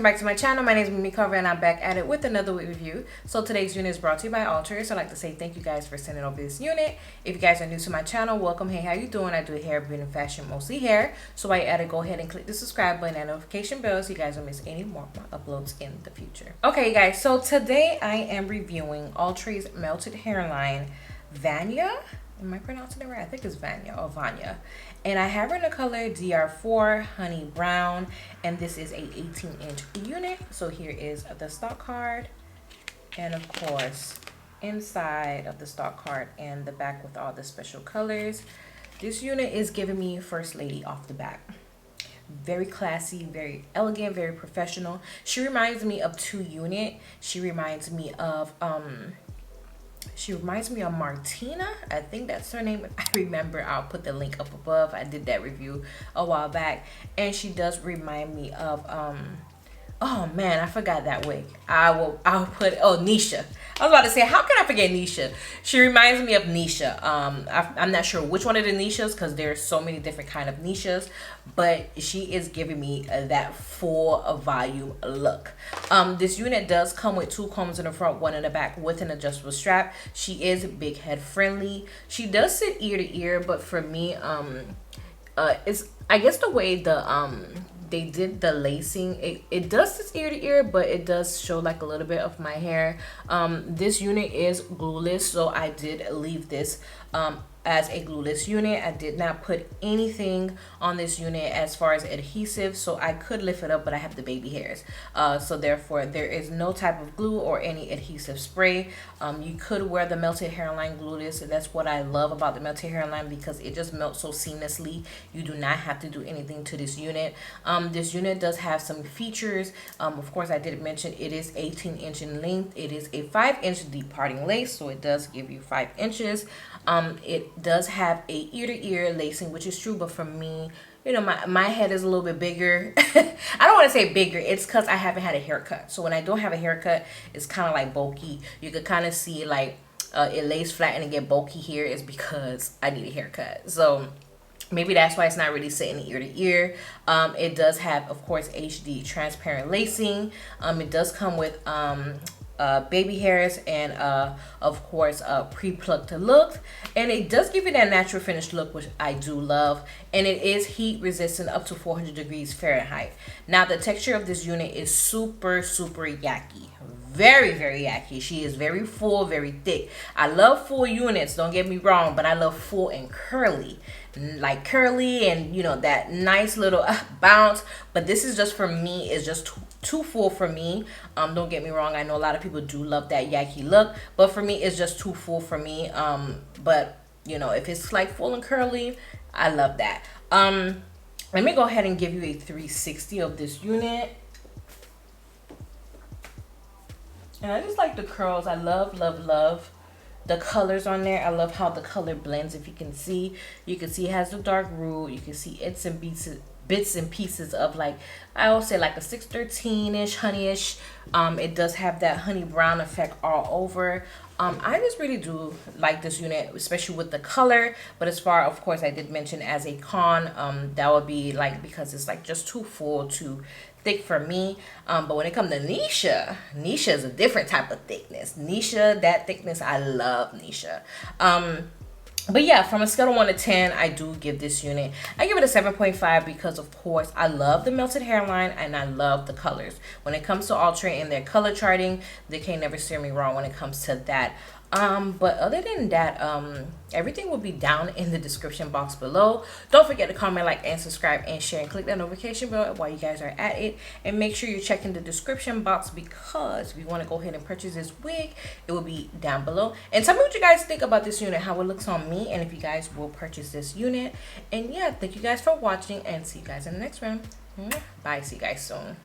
Welcome back to my channel. My name is Mimi Cover and I'm back at it with another wig review. So today's unit is brought to you by Outre. So I'd like to say thank you guys for sending over this unit. If you guys are new to my channel, welcome. Hey, how you doing? I do hair, beauty, and fashion, mostly hair. So while you're at it, go ahead and click the subscribe button and notification bell so you guys don't miss any more of my uploads in the future. Okay guys, so today I am reviewing Outre's Melted Hairline VANYA. Am I pronouncing it right? I think it's VANYA or VANYA. And I have her in the color DR4 Honey Brown. And this is a 18-inch unit. So here is the stock card. And of course, inside of the stock card and the back with all the special colors. This unit is giving me First Lady off the back. Very classy, very elegant, very professional. She reminds me of 2 Unit. She reminds me of Martina. I think that's her name. I remember. I'll put the link up above. I did that review a while back. And she does remind me of Oh man, I forgot that wig. I'll put, oh, Nisha. I was about to say, how can I forget Nisha? She reminds me of Nisha. I'm not sure which one of the Nishas, because there's so many different kind of Nishas, but she is giving me that full volume look. This unit does come with 2 combs in the front, 1 in the back, with an adjustable strap. She is big head friendly. She does sit ear to ear, but for me, it's, I guess the way they did the lacing, it does this ear to ear, but it does show like a little bit of my hair. This unit is glueless, so I did leave this as a glueless unit. I did not put anything on this unit as far as adhesive, so I could lift it up, but I have the baby hairs, so therefore there is no type of glue or any adhesive spray. You could wear the melted hairline glueless, and that's what I love about the melted hairline, because it just melts so seamlessly. You do not have to do anything to this unit. This unit does have some features. Of course, I did mention it is 18 inch in length. It is a 5-inch deep parting lace, so it does give you 5 inches. It does have a ear-to-ear lacing, which is true, but for me, you know, my head is a little bit bigger. I don't want to say bigger, it's because I haven't had a haircut. So when I don't have a haircut, it's kind of like bulky. You could kind of see like it lays flat and it get bulky here, is because I need a haircut. So maybe that's why it's not really sitting ear to ear. It does have, of course, HD transparent lacing. It does come with baby hairs and of course pre-plucked look, and it does give you that natural finished look, which I do love, and it is heat resistant up to 400 degrees Fahrenheit. Now the texture of this unit is super yucky, very yucky. She is very full, very thick. I love full units, don't get me wrong, but I love full and curly, like curly and, you know, that nice little bounce. But this is just, for me, is just too full for me. Don't get me wrong, I know a lot of people do love that yucky look, but for me it's just too full for me. But you know, if it's like full and curly, I love that. Let me go ahead and give you a 360 of this unit. And I just like the curls. I love the colors on there. I love how the color blends. If you can see, it has the dark root. You can see it's in bits and pieces of, like, I will say like a 613-ish, honeyish. It does have that honey brown effect all over. I just really do like this unit, especially with the color. But as far, of course, I did mention as a con, that would be like, because it's like just too full, too thick for me. But when it comes to Nisha is a different type of thickness. Nisha, that thickness, I love Nisha. But yeah, from a scale of 1 to 10, I do give this unit, I give it a 7.5, because of course I love the melted hairline and I love the colors. When it comes to Outre and their color charting, they can never steer me wrong when it comes to that. But other than that, everything will be down in the description box below. Don't forget to comment, like, and subscribe, and share, and click that notification bell while you guys are at it. And make sure you're checking the description box, because if you want to go ahead and purchase this wig, it will be down below. And tell me what you guys think about this unit, how it looks on me, and if you guys will purchase this unit. And yeah, thank you guys for watching, and see you guys in the next one. Bye, see you guys soon.